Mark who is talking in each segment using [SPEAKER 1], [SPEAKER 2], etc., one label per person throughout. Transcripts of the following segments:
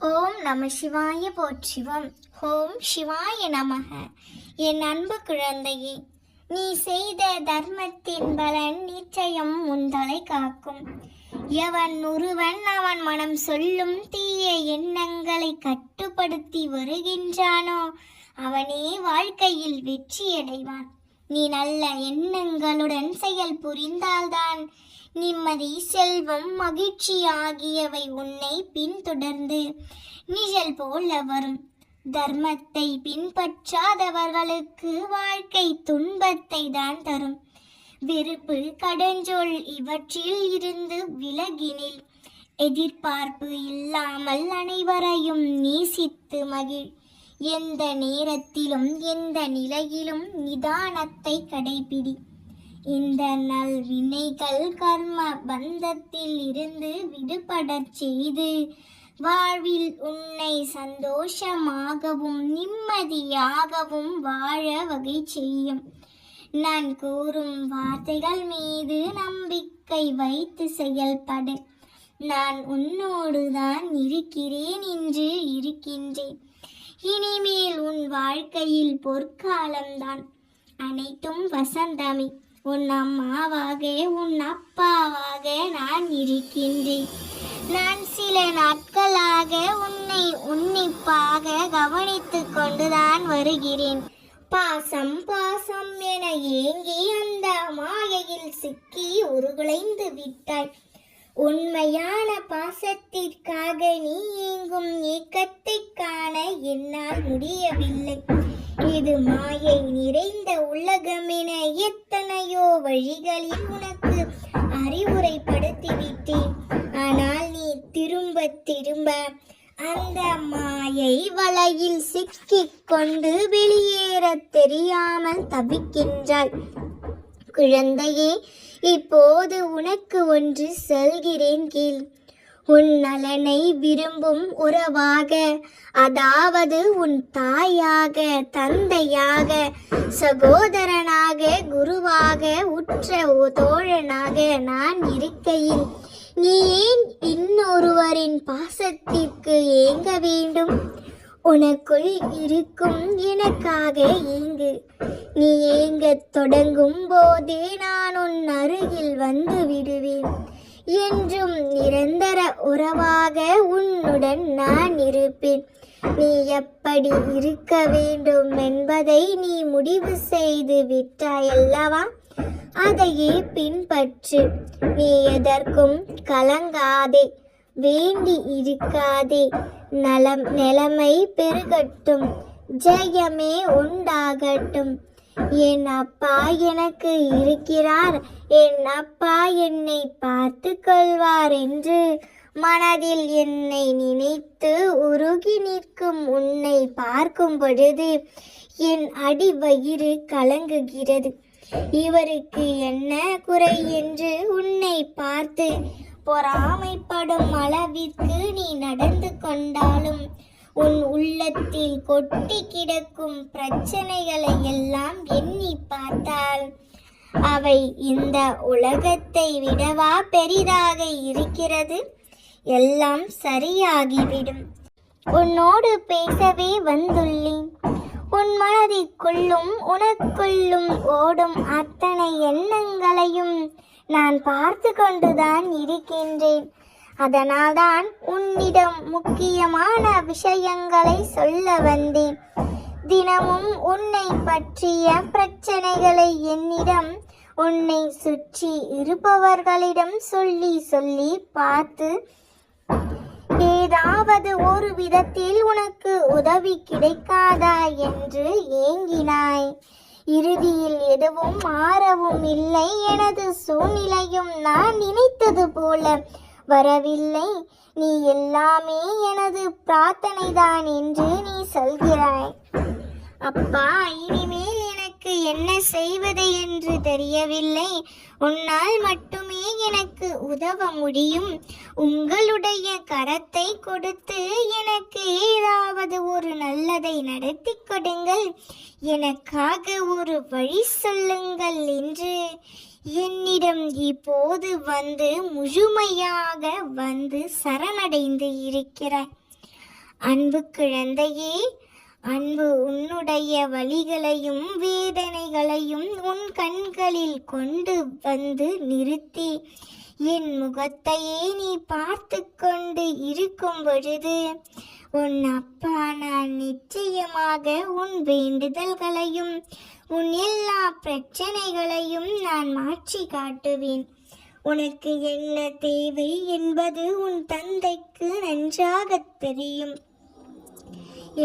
[SPEAKER 1] ஓம் நம சிவாய போற்றிவோம். ஓம் சிவாய நமக. என் அன்பு குழந்தையே, நீ செய்த தர்மத்தின் பலன் நிச்சயம் உந்தலை காக்கும். எவன் ஒருவன் அவன் மனம் சொல்லும் தீய எண்ணங்களை கட்டுப்படுத்தி வருகின்றானோ அவனே வாழ்க்கையில் வெற்றியடைவான். நீ நல்ல எண்ணங்களுடன் செயல் புரிந்தால்தான் நிம்மதி, செல்வம், மகிழ்ச்சி ஆகியவை உன்னை பின்தொடர்ந்து நிழல் போல வரும். தர்மத்தை பின்பற்றாதவர்களுக்கு வாழ்க்கை துன்பத்தை தான் தரும். வெறுப்பு, கடஞ்சொல் இவற்றில் இருந்து விலகினில். எதிர்பார்ப்பு இல்லாமல் அனைவரையும் நேசித்து மகிழ். எந்த நேரத்திலும் எந்த நிலையிலும் நிதானத்தை கடைபிடி. இந்த நல்வினைகள் கர்ம பந்தத்தில் இருந்து விடுபடச் செய்து வாழ்வில் உன்னை சந்தோஷமாகவும் நிம்மதியாகவும் வாழ வகை செய்யும். நான் கூறும் வார்த்தைகள் மீது நம்பிக்கை வைத்து செயல்படு. நான் உன்னோடு தான் இருக்கிறேன் என்று இருக்கின்றேன். இனிமேல் உன் வாழ்க்கையில் பொற்காலம்தான். அனைத்தும் வசந்தமே. உன் அம்மாவாக உன் அப்பாவாக நான் இருக்கின்றேன். நான் சில நாட்களாக உன்னை உன்னிப்பாக கவனித்துக் கொண்டுதான் வருகிறேன். பாசம் பாசம் என ஏங்கி அந்த மாயையில் சிக்கி உருகுலைந்து விட்டாய். உண்மையான பாசத்திற்காக நீ ஏங்கும் ஏக்கத்தை காண என்னால் முடியவில்லை. இது மாயை நிறைந்த உலகமென எத்தனையோ வழிகளில் உனக்கு அறிவுரைப்படுத்திவிட்டேன். ஆனால் நீ திரும்ப திரும்ப அந்த மாயை வலையில் சிக்கிக் கொண்டு வெளியேற தெரியாமல் தவிக்கின்றாய். குழந்தையே, இப்போது உனக்கு ஒன்று சொல்கிறேன் கேள். உன் நலனை விரும்பும் உறவாக, அதாவது உன் தாயாக, தந்தையாக, சகோதரனாக, குருவாக, உற்ற தோழனாக நான் இருக்கையில் நீ ஏன் இன்னொருவரின் பாசத்திற்கு ஏங்க வேண்டும்? உனக்குள் இருக்கும் எனக்காக ஏங்கு. நீ ஏங்கத் தொடங்கும் போதே நான் உன் அருகில் வந்து விடுவேன். என்றும் நிரந்தர உறவாக உன்னுடன் நான் இருப்பேன். நீ எப்படி இருக்க வேண்டும் என்பதை நீ முடிவு செய்து விட்டாயல்லவா? அதையே பின்பற்று. நீ எதற்கும் கலங்காதே, வேண்டி இருக்காதே. நிலைமை பெருகட்டும், ஜெயமே உண்டாகட்டும். என் அப்பா எனக்கு இருக்கிறார், என் அப்பா என்னை பார்த்து கொள்வார் என்று மனதில் என்னை நினைத்து உருகி நிற்கும் உன்னை பார்க்கும் பொழுது என் அடி வயிறு கலங்குகிறது. இவருக்கு என்ன குறை என்று உன்னை பார்த்து பொறாமைப்படும் அளவிற்கு நீ நடந்து கொண்டாலும் உன் உள்ளத்தில் கொட்டி கிடக்கும் பிரச்சனைகளை எல்லாம் எண்ணி பார்த்தால் அவை இந்த உலகத்தை விடவா பெரிதாக இருக்கிறது? எல்லாம் சரியாகிவிடும். உன்னோடு பேசவே வந்துள்ளேன். உன் மனதிற்குள்ளும் உனக்குள்ளும் ஓடும் அத்தனை எண்ணங்களையும் நான் பார்த்து கொண்டுதான் இருக்கின்றேன். அதனால்தான் உன்னிடம் முக்கியமான விஷயங்களை சொல்ல வந்தேன். தினமும் உன்னை பற்றிய பிரச்சனைகளை என்னிடம், உன்னை சுற்றி இருப்பவர்களிடம் சொல்லி சொல்லி பார்த்து ஏதாவது ஒரு விதத்தில் உனக்கு உதவி கிடைக்காதா என்று ஏங்கினாய். இறுதியில் எதுவும் மாறவும் இல்லை. எனது சூழ்நிலையும் நான் நினைத்தது போல வரவில்லை. நீ எல்லாமே எனது பிரார்த்தனைதான் என்று நீ சொல்கிறாய். அப்பா, இனிமேல் எனக்கு என்ன செய்வது என்று தெரியவில்லை. உன்னால் மட்டுமே எனக்கு உதவ முடியும். உங்களுடைய கரத்தை கொடுத்து எனக்கு ஏதாவது ஒரு நல்லதை நடத்தி கொடுங்கள். எனக்காக ஒரு வழி சொல்லுங்கள் என்று என்னிடம் இப்போது வந்து முழுமையாக வந்து சரணடைந்து இருக்கிறாய். அன்பு குழந்தையே, அன்பு உன்னுடைய வலிகளையும் வேதனைகளையும் உன் கண்களில் கொண்டு வந்து நிறுத்தி என் முகத்தையே நீ பார்த்து கொண்டு இருக்கும் பொழுது உன் அப்பா நான் நிச்சயமாக உன் வேண்டுதல்களையும் உன் எல்லா பிரச்சனைகளையும் நான் மாற்றி காட்டுவேன். உனக்கு என்ன தேவை என்பது உன் தந்தைக்கு நன்றாக தெரியும்.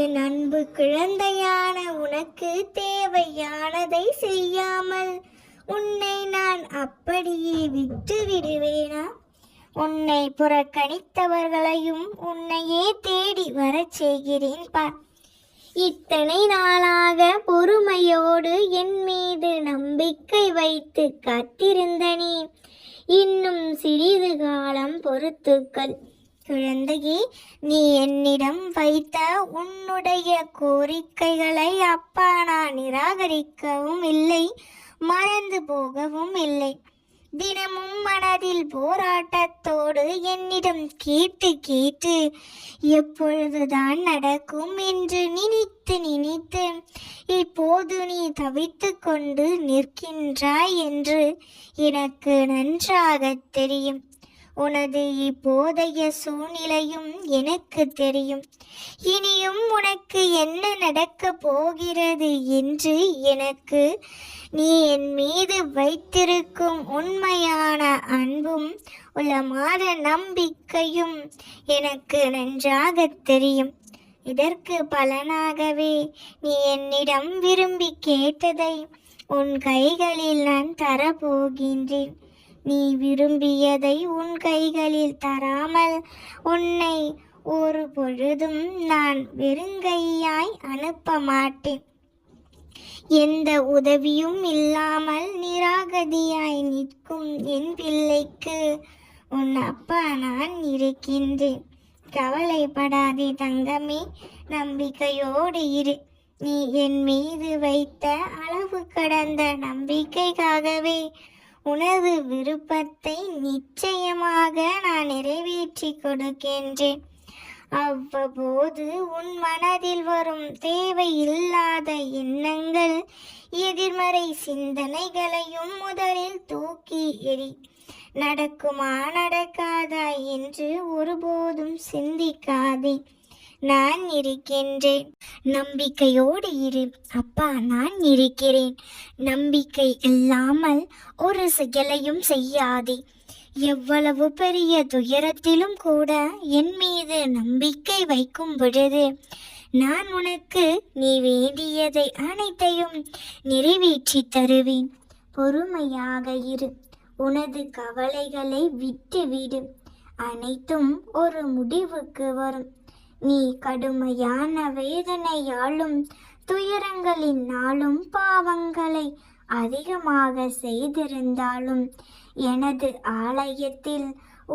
[SPEAKER 1] என் அன்பு குழந்தையான உனக்கு தேவையானதை செய்யாமல் உன்னை நான் அப்படியே விட்டு விடுவேனா? உன்னை புறக்கணித்தவர்களையும் உன்னையே தேடி வரச் செய்கிறேன் பார். இத்தனை நாளாக பொறுமையோடு என் மீது நம்பிக்கை வைத்து காத்திருந்த நீ இன்னும் சிறிது காலம் பொறுத்துக்கள். குழந்தையே, நீ என்னிடம் வைத்த உன்னுடைய கோரிக்கைகளை அப்பா நான் நிராகரிக்கவும் இல்லை, மறந்து போகவும் இல்லை. தினமும் மனதில் போராட்டத்தோடு என்னிடம் கேட்டு கேட்டு எப்பொழுதுதான் நடக்கும் என்று நினைத்து இப்போது நீ தவித்து கொண்டு நிற்கின்றாய் என்று எனக்கு நன்றாக தெரியும். உனது இப்போதைய சூழ்நிலையும் எனக்கு தெரியும். இனியும் உனக்கு என்ன நடக்கப் போகிறது என்று எனக்கு நீ என் மீது வைத்திருக்கும் உண்மையான அன்பும் உளமான நம்பிக்கையும் எனக்கு நன்றாக தெரியும். இதற்கு பலனாகவே நீ என்னிடம் விரும்பி கேட்டதை உன் கைகளில் நான் தரப்போகின்றேன். நீ விரும்பியதை உன் கைகளில் தராமல் உன்னை ஒரு பொழுதும் நான் வெறுங்கையாய் அனுப்ப மாட்டேன். எந்த உதவியும் இல்லாமல் நிராகதியாய் நிற்கும் என் பிள்ளைக்கு உன் அப்பா நான் இருக்கின்றேன். கவலைப்படாதே தங்கமே, நம்பிக்கையோடு இரு. நீ என் மீது வைத்த அளவு கடந்த நம்பிக்கைக்காகவே உனது விருப்பத்தை நிச்சயமாக நான் நிறைவேற்றி கொடுக்கின்றேன். அவ்வப்போது உன் மனதில் வரும் தேவையில்லாத எண்ணங்கள், எதிர்மறை சிந்தனைகளையும் முதலில் தூக்கி எறி. நடக்குமா நடக்காதா என்று ஒருபோதும் சிந்திக்காதே. நான் இருக்கின்றேன், நம்பிக்கையோடு இரு. அப்பா நான் இருக்கிறேன். நம்பிக்கை இல்லாமல் ஒரு செயலையும் செய்யாதே. எவ்வளவு பெரிய துயரத்திலும் கூட என் மீது நம்பிக்கை வைக்கும் பொழுது நான் உனக்கு நீ வேண்டியதை அனைத்தையும் நிறைவேற்றி தருவேன். பொறுமையாக இரு. உனது கவலைகளை விட்டுவிடு. அனைத்தும் ஒரு முடிவுக்கு வரும். நீ கடுமையான வேதனையாலும் துயரங்களினாலும் பாவங்களை அதிகமாக செய்திருந்தாலும் எனது ஆலயத்தில்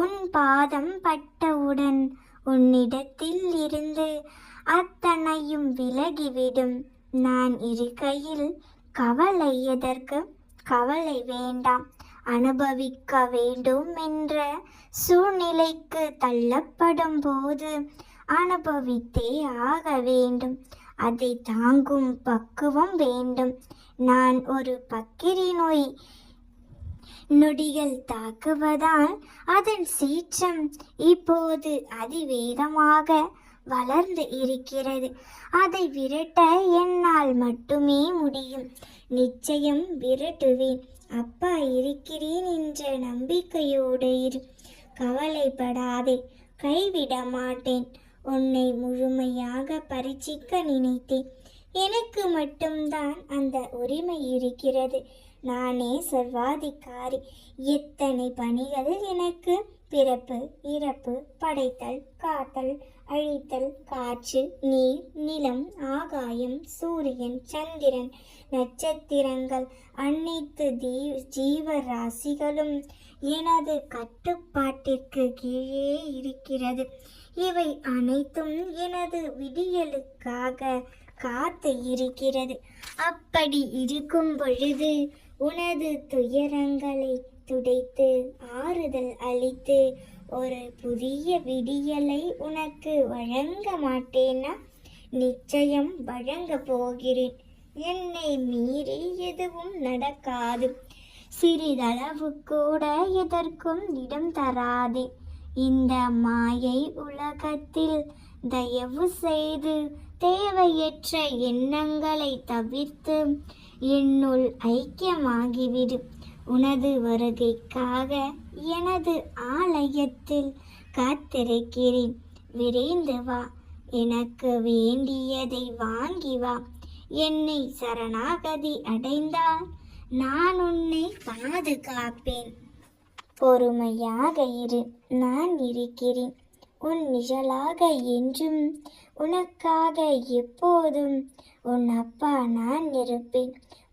[SPEAKER 1] உன் பாதம் பட்டவுடன் உன்னிடத்தில் இருந்து அத்தனையும் விலகிவிடும். நான் இருக்கையில் கவலை எதற்கு? கவலை வேண்டாம். அனுபவிக்க வேண்டும் என்ற சூழ்நிலைக்கு தள்ளப்படும் போது அனுபவித்தே ஆக வேண்டும். அதை தாங்கும் பக்குவம் வேண்டும். நான் ஒரு பக்கிரி நோய் நொடிகள் தாக்குவதால் அதன் சீற்றம் இப்போது அதிவேகமாக வளர்ந்து இருக்கிறது. அதை விரட்ட என்னால் மட்டுமே முடியும். நிச்சயம் விரட்டுவேன். அப்பா இருக்கிறேன் என்ற நம்பிக்கையோடு இரு. கவலைப்படாதே, கைவிட மாட்டேன். உன்னை முழுமையாக பரீட்சிக்க நினைத்தேன். எனக்கு மட்டும்தான் அந்த உரிமை இருக்கிறது. நானே சர்வாதிகாரி. எத்தனை பணிகள் எனக்கு! பிறப்பு, இறப்பு, படைத்தல், காத்தல், அழித்தல், காற்று, நீர், நிலம், ஆகாயம், சூரியன், சந்திரன், நட்சத்திரங்கள், அனைத்து ஜீவராசிகளும் எனது கட்டுப்பாட்டிற்கு கீழே இருக்கிறது. இவை அனைத்தும் எனது விடியலுக்காக காத்து இருக்கிறது. அப்படி இருக்கும் பொழுது உனது துயரங்களை துடைத்து ஆறுதல் அளித்து ஒரு புதிய விடியலை உனக்கு வழங்க மாட்டேனா? நிச்சயம் வழங்க போகிறேன். என்னை மீறி எதுவும் நடக்காது. சிறிதளவு கூட எதற்கும் இடம் தராதே. இந்த மாயை உலகத்தில் தயவு செய்து தேவையற்ற எண்ணங்களை தவிர்த்து என்னுள் ஐக்கியமாகிவிடு. உனது வருகைக்காக எனது ஆலயத்தில் காத்திருக்கிறேன். விரைந்து வா, எனக்கு வேண்டியதை வாங்கி வா. என்னை சரணாகதி அடைந்தால் நான் உன்னை பாதுகாப்பேன். பொறுமையாக இரு, நான் இருக்கிறேன். உன் நிழலாக என்றும், உனக்காக எப்போதும் உன் அப்பா நான் இருப்பேன்.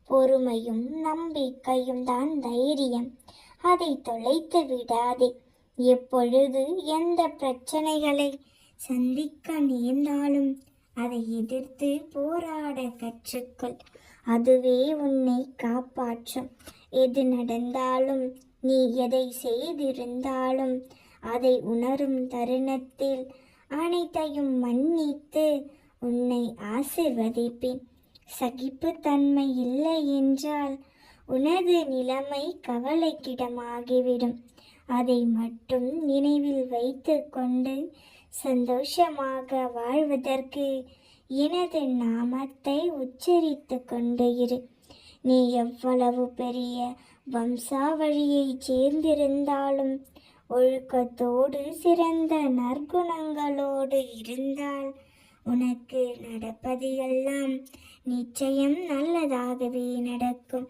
[SPEAKER 1] பொறுமையும் நம்பிக்கையும் தான் தைரியம். அதை தொலைத்து விடாதே. எப்பொழுது எந்த பிரச்சனைகளை சந்திக்க நேர்ந்தாலும் அதை எதிர்த்து போராட கற்றுக்கொள். அதுவே உன்னை காப்பாற்றும். எது நடந்தாலும், நீ எதை செய்திருந்தாலும் அதை உணரும் தருணத்தில் அனைத்தையும் மன்னித்து உன்னை ஆசிர்வதிப்பேன். சகிப்புத்தன்மை இல்லை என்றால் உனது நிலைமை கவலைக்கிடமாகிவிடும். அதை மட்டும் நினைவில் வைத்து கொண்டு சந்தோஷமாக வாழ்வதற்கு எனது நாமத்தை உச்சரித்து கொண்டு இரு. நீ எவ்வளவு பெரிய வம்சாவழியைச் சேர்ந்திருந்தாலும் ஒழுக்கத்தோடு சிறந்த நற்குணங்களோடு இருந்தால் உனக்கு நடப்பது எல்லாம் நிச்சயம் நல்லதாகவே நடக்கும்.